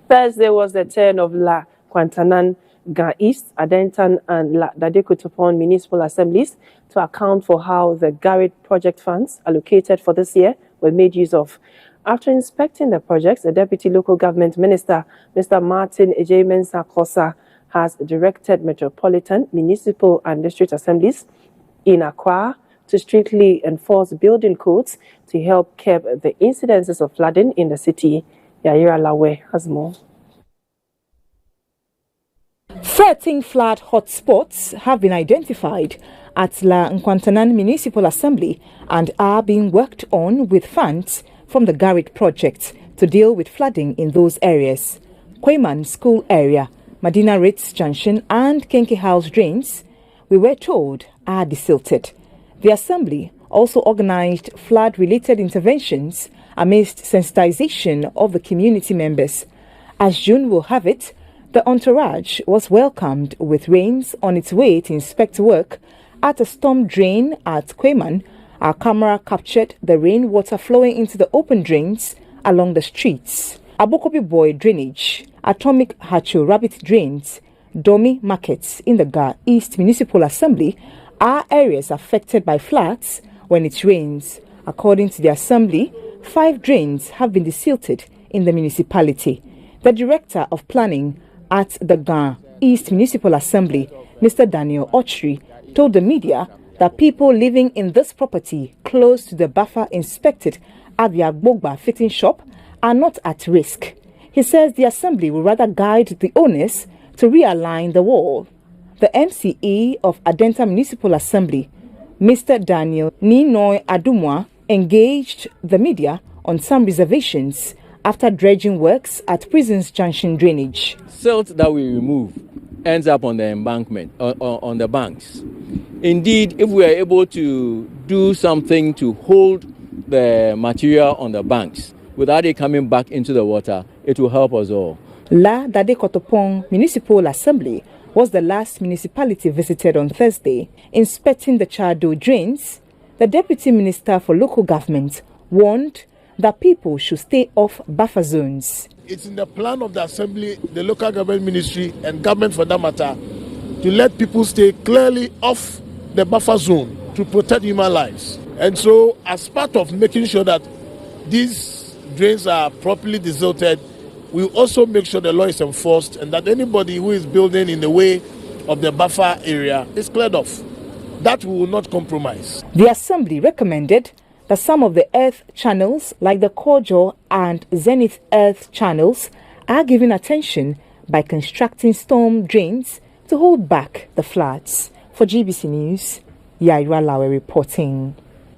Thursday was the turn of La Quantanan, Ga East, Adentan and La Dadekotopon municipal assemblies to account for how the Garrett project funds allocated for this year were made use of. After inspecting the projects, the Deputy Local Government Minister, Mr. Martin Ejemensa Kosa, has directed metropolitan, municipal and district assemblies in Accra to strictly enforce building codes to help curb the incidences of flooding in the city. Yaira Lawe has more. 13 flood hotspots have been identified at La Nkwantanan Municipal Assembly and are being worked on with funds from the Garrett project to deal with flooding in those areas. Kweyman School area, Medina Ritz Junction and Kenke House drains, we were told, are desilted. The Assembly also organized flood-related interventions amidst sensitization of the community members. As June will have it, the entourage was welcomed with rains on its way to inspect work at a storm drain at Kweyman. Our camera captured the rainwater flowing into the open drains along the streets. Abokobi Boy Drainage, Atomic Hacho Rabbit Drains, Domi Markets in the Ga East Municipal Assembly are areas affected by floods when it rains. According to the Assembly, 5 drains have been desilted in the municipality. The Director of Planning at the Ga East Municipal Assembly, Mr. Daniel Ochri, told the media that people living in this property close to the buffer inspected at the Agbogba fitting shop are not at risk. He says the Assembly will rather guide the owners to realign the wall. The MCE of Adenta Municipal Assembly, Mr. Daniel Ninoy Adumwa, engaged the media on some reservations after dredging works at Prisons Junction drainage. Silt that we remove ends up on the embankment, on the banks. Indeed, if we are able to do something to hold the material on the banks without it coming back into the water, it will help us all. La Dadekotopon Municipal Assembly was the last municipality visited on Thursday. Inspecting the Chado drains, the Deputy Minister for Local Government warned that people should stay off buffer zones. It's in the plan of the Assembly, the Local Government Ministry and government for that matter, to let people stay clearly off the buffer zone to protect human lives. And so, as part of making sure that these drains are properly desilted, we also make sure the law is enforced and that anybody who is building in the way of the buffer area is cleared off. That we will not compromise. The Assembly recommended that some of the earth channels, like the Kojo and Zenith earth channels, are given attention by constructing storm drains to hold back the floods. For GBC News, Yaira Lawe reporting.